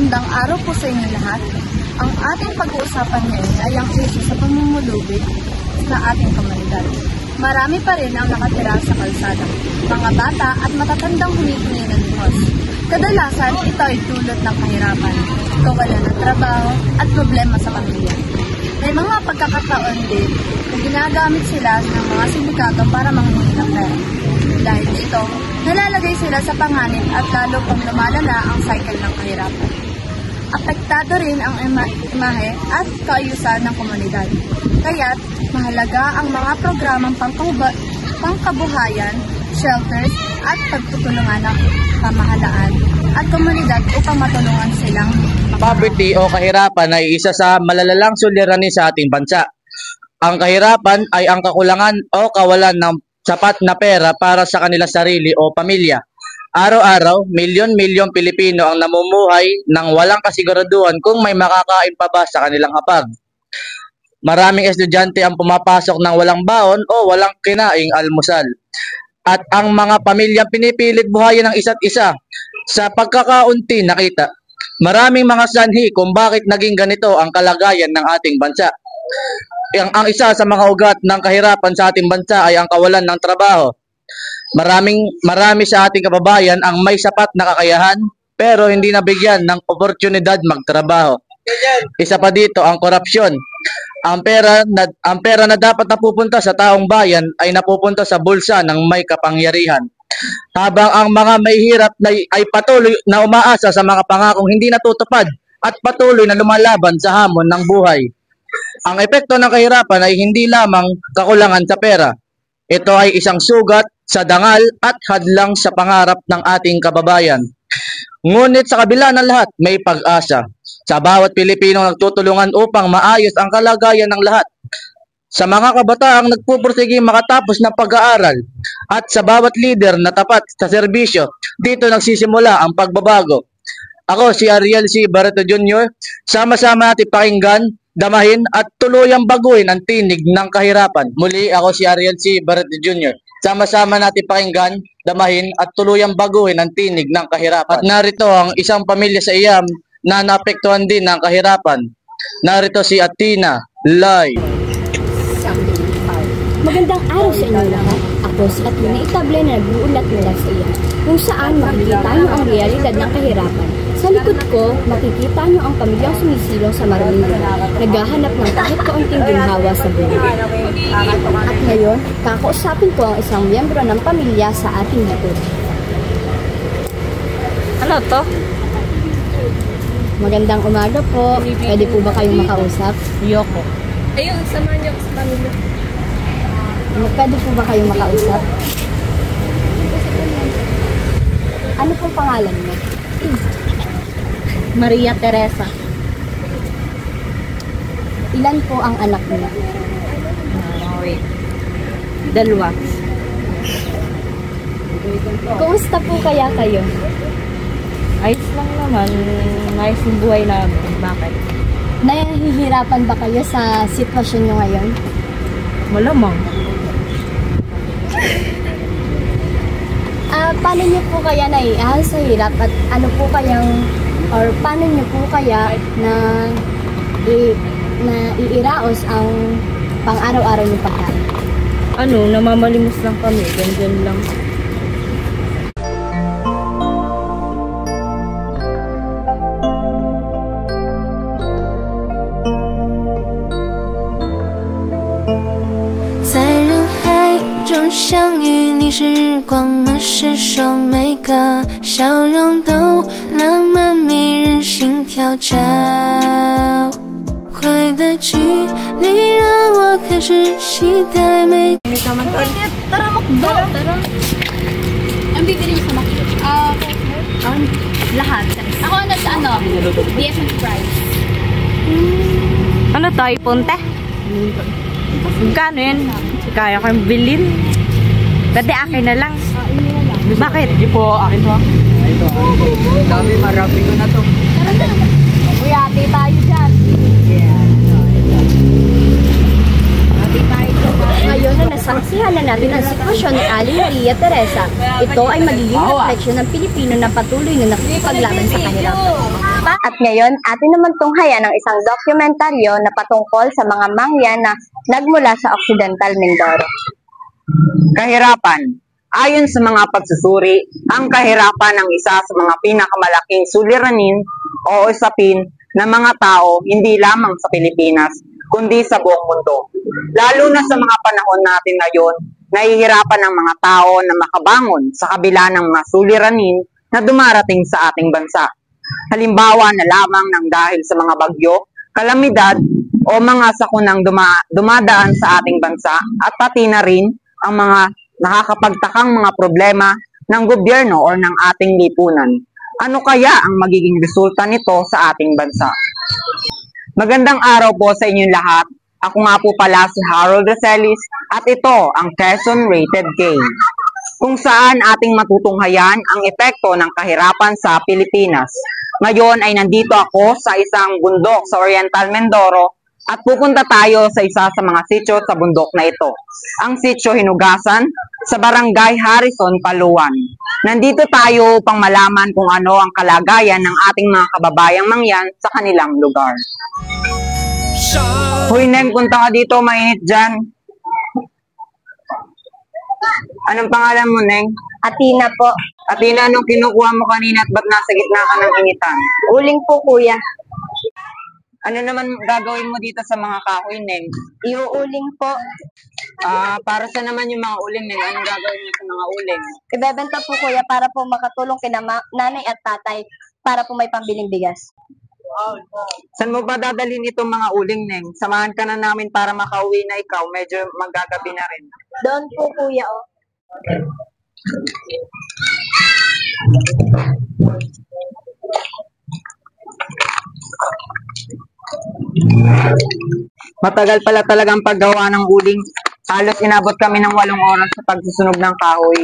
Magandang araw po sa inyo lahat. Ang ating pag-uusapan ngayon ay ang krisis sa pamumulubid sa ating komunidad. Marami pa rin ang nakatira sa kalsada, mga bata at matatandang humihingi ng limos. Kadalasan, ito ay dulot ng kahirapan, kawalan ng trabaho at problema sa pamilya. May mga pagkakataon din na ginagamit sila ng mga sindikato para manghingi ng pera. Dahil dito, nalalagay sila sa panganib at lalo pang lumalala ang cycle ng kahirapan. Apektado rin ang imahe at kaayusan ng komunidad. Kaya't mahalaga ang mga programang pangkabuhayan, shelters at pagtutulungan ng pamahalaan at komunidad upang matulungan silang Poverty o kahirapan ay isa sa malalalang suliranin sa ating bansa. Ang kahirapan ay ang kakulangan o kawalan ng sapat na pera para sa kanilang sarili o pamilya. Araw-araw, milyon-milyong Pilipino ang namumuhay ng walang kasiguraduhan kung may makakain pa ba sa kanilang hapag. Maraming estudyante ang pumapasok ng walang baon o walang kinaing almusal. At ang mga pamilyang pinipilit buhayin ng isa't isa sa pagkakaunti nakita. Maraming mga sanhi kung bakit naging ganito ang kalagayan ng ating bansa. Ang isa sa mga ugat ng kahirapan sa ating bansa ay ang kawalan ng trabaho. Marami sa ating kababayan ang may sapat na kakayahan pero hindi nabigyan ng oportunidad magtrabaho. Isa pa dito ang korupsyon. Ang pera na dapat napupunta sa taong bayan ay napupunta sa bulsa ng may kapangyarihan. Habang ang mga mahihirap ay patuloy na umaasa sa mga pangakong hindi natutupad at patuloy na lumalaban sa hamon ng buhay. Ang epekto ng kahirapan ay hindi lamang kakulangan sa pera. Ito ay isang sugat sa dangal at hadlang sa pangarap ng ating kababayan. Ngunit sa kabila ng lahat, may pag-asa. Sa bawat Pilipino nagtutulungan upang maayos ang kalagayan ng lahat. Sa mga kabataang nagpupursige makatapos ng pag-aaral at sa bawat leader na tapat sa serbisyo, dito nagsisimula ang pagbabago. Ako si Ariel C. Barreto Jr. Sama-sama natin pakinggan, damahin at tuluyang baguhin ang tinig ng kahirapan. Muli ako si Ariel C. Barreto Jr. Sama-sama natin pakinggan, damahin at tuluyang baguhin ang tinig ng kahirapan. At narito ang isang pamilya sa IAM na naapektuhan din ng kahirapan. Narito si Athena Lai. Magandang araw sa inyo lahat. Ako si Athena Itable na nag-uulat mula sa IAM, kung saan makikita niyo ang realidad ng kahirapan. Sa likod ko, makikita niyo ang pamilyang sumisilong sa Marinduque, naghahanap ng kahit kaunting ginhawa sa buhay. At ngayon, kakausapin ko ang isang miyembro ng pamilya sa ating likod. Ano to? Magandang umaga po. Pwede po ba kayong makausap? Yoko. Ayun, samahan niyo sa pamilya. Pwede po ba kayong makausap? Ano pong pangalan mo? Maria Teresa. Ilan po ang anak mo? Wait. Dalawa. Kumusta po kaya kayo? Ayos lang naman. Ayos yung buhay namin. Bakit? Nahihirapan ba kayo sa sitwasyon nyo ngayon? Malamang. Paano nyo po kaya naiahal sa hirap at ano po kayang or paano nyo po kaya na iiraos ang pang-araw-araw nyo pagkain? Ano, namamalimos lang kami. Ganyan lang.相遇，你是日光，我是双每个笑容都浪漫迷人，心跳交汇的距离让我开始期待每。Tara, makdo! Tara! Ang bibili niyo sa makdo? Lahat. Ako sa BF and fries. Ano tayo, punte? Magkano yan? Kaya kang bilhin. Pwede akin na lang. Bakit? Hindi po, akin to. Ito. Dami, marami ko na to. Uy, ate tayo dyan. Ate tayo dyan. Ngayon na nasaksihan na natin ang sitwasyon ni Aling Maria Teresa. Ito ay magiging refleksyon ng Pilipino na patuloy na nakikipaglaban sa kahirapan. At ngayon, atin naman tunghayan ang isang dokumentaryo na patungkol sa mga mangyan na nagmula sa Occidental Mindoro. Kahirapan. Ayon sa mga pagsusuri, ang kahirapan ang isa sa mga pinakamalaking suliranin o usapin ng mga tao hindi lamang sa Pilipinas, kundi sa buong mundo. Lalo na sa mga panahon natin ngayon, nahihirapan ang mga tao na makabangon sa kabila ng mga suliranin na dumarating sa ating bansa. Halimbawa na lamang ng dahil sa mga bagyo, kalamidad o mga sakunang dumadaan sa ating bansa at pati na rin ang mga nakakapagtakang mga problema ng gobyerno o ng ating lipunan. Ano kaya ang magiging resulta nito sa ating bansa? Magandang araw po sa inyong lahat. Ako nga po pala si Harold Roselis at ito ang Quezon Rated K, kung saan ating matutunghayan ang epekto ng kahirapan sa Pilipinas. Ngayon ay nandito ako sa isang bundok sa Oriental Mindoro at pupunta tayo sa isa sa mga sitio sa bundok na ito, ang sitio Hinugasan sa Barangay Harrison, Paluan. Nandito tayo upang malaman kung ano ang kalagayan ng ating mga kababayang mangyan sa kanilang lugar. Hoy Neng, punta ka dito, mainit dyan. Anong pangalan mo, Neng? Atina po. Atina, anong kinukuha mo kanina at ba't nasa gitna ka ng initan? Uling po, kuya. Ano naman gagawin mo dito sa mga kahoy, Neng? Iuuling po. Para sa naman yung mga uling, Neng, anong gagawin mo sa mga uling? Ibebenta po, kuya, para po makatulong kina nanay at tatay para po may pambiling bigas. Saan mo ba dadalhin itong mga uling, Neng? Samahan ka na namin para makauwi na ikaw. Medyo magagabi na rin. Doon po, kuya, oh. Matagal pala talagang paggawa ng uling. Halos inabot kami ng 8 oras sa pagsusunog ng kahoy.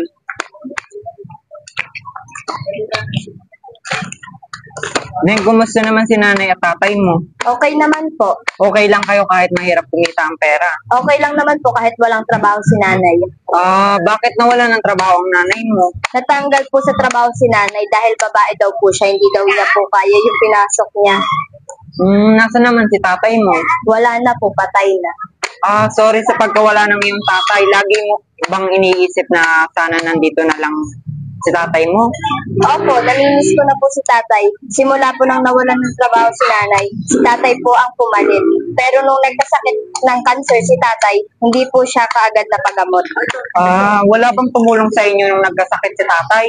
Neng, kumusta naman si nanay at tatay mo? Okay naman po. Okay lang kayo kahit mahirap kumita ang pera? Okay lang naman po kahit walang trabaho si nanay. Bakit nawala ng trabaho ang nanay mo? Natanggal po sa trabaho si nanay dahil babae daw po siya, hindi daw niya po kaya yung pinasok niya. Nasa naman si tatay mo? Wala na po, patay na. Sorry sa pagkawala ng iyong tatay. Lagi mo bang iniisip na sana nandito na lang si tatay mo? Opo, namimiss ko na po si tatay. Simula po nang nawalan ng trabaho si nanay, si tatay po ang pumalit. Pero nung nagkasakit ng cancer si tatay, hindi po siya kaagad napagamot. Wala bang tumulong sa inyo nung nagkasakit si tatay?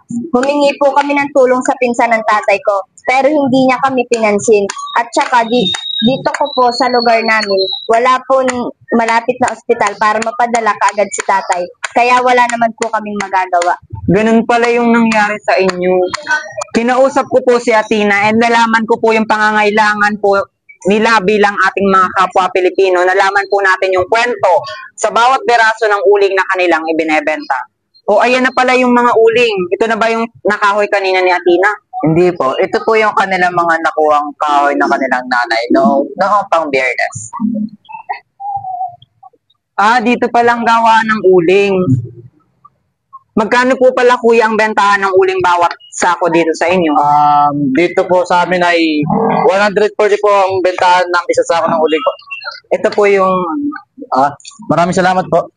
Humingi po kami ng tulong sa pinsan ng tatay ko, pero hindi niya kami pinansin. At saka dito ko po sa lugar namin, wala po malapit na ospital para mapadala kaagad si tatay. Kaya wala naman po kaming magagawa. Ganun pala yung nangyari sa inyo. Kinausap ko po si Atina and nalaman ko po yung pangangailangan po nila bilang ating mga kapwa Pilipino. Nalaman po natin yung kwento sa bawat beraso ng uling na kanilang ibinebenta. Ayan na pala yung mga uling. Ito na ba yung nakahoy kanina ni Atina? Hindi po. Ito po yung kanilang mga nakuhang kahoy ng kanilang nanay noong pang Biyernes. Dito palang gawa ng uling. Magkano po pala, kuya, ang bentahan ng uling bawat sako dito sa inyo? Dito po sa amin ay 140 po ang bentahan ng isa sako ng uling po. Ito po yung... Maraming salamat po.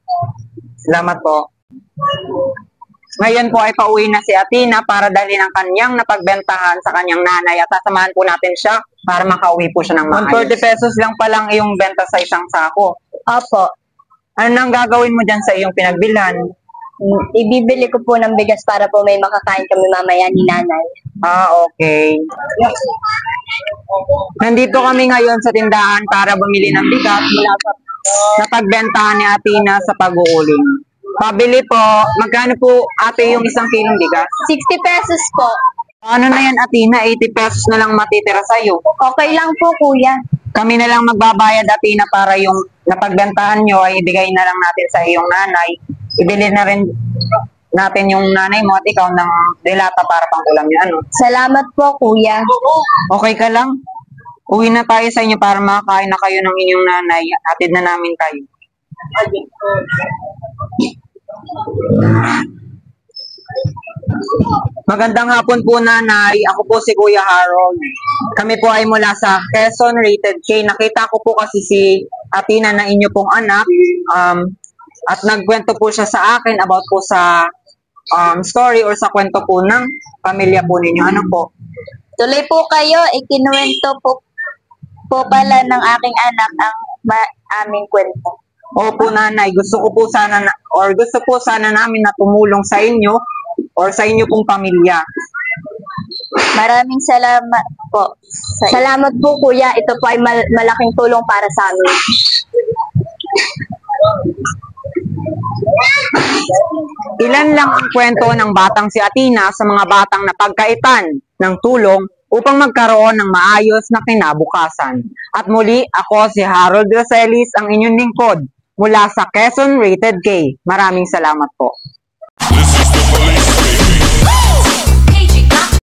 Salamat po. Ngayon po ay pauwi na si Atina para dalhin ang kanyang napagbentahan sa kanyang nanay at sasamahan po natin siya para makauwi po siya ng maayos. 140 pesos lang palang iyong benta sa isang sako. Opo. Ano nang gagawin mo dyan sa iyong pinagbilhan? Ibibili ko po ng bigas para po may makakain kami mamaya ni nanay. Okay. Nandito kami ngayon sa tindahan para bumili ng bigas mula sa napagbentahan ni Atina sa pag-uuling. Pabili po. Magkano po, ate, yung isang kilong bigas? 60 pesos po. Ano na yan, Atina? 80 pesos na lang matitira sa'yo. Okay lang po, kuya. Kami na lang magbabayad, Atina, para yung napagbentahan nyo ay ibigay na lang natin sa iyong nanay. Ibili na rin natin yung nanay mo at ikaw ng delata para pang ulam niya. Salamat po, kuya. Okay ka lang? Uwi na tayo sa inyo para makakain na kayo ng inyong nanay. Hatid na namin kayo. Magandang hapon po, Nanay. Ako po si Kuya Harold. Kami po ay mula sa Quezon Rated K. Nakita ko po kasi si Athena na inyo pong anak. At nagkwento po siya sa akin about po sa story or sa kwento po ng pamilya po ninyo. Ano po? Tuloy po kayo, ikinuwento po pala ng aking anak ang aming kwento. Opo, Nanay. Gusto po sana namin na tumulong sa inyo or sa inyo pong pamilya. Maraming salamat po. Salamat po kuya, ito po ay malaking tulong para sa amin. Ilan lang ang kwento ng batang si Athena sa mga batang napagkaitan ng tulong upang magkaroon ng maayos na kinabukasan. At muli, ako si Harold Roselis, ang inyong lingkod mula sa Quezon Rated K. Maraming salamat po. This is the police.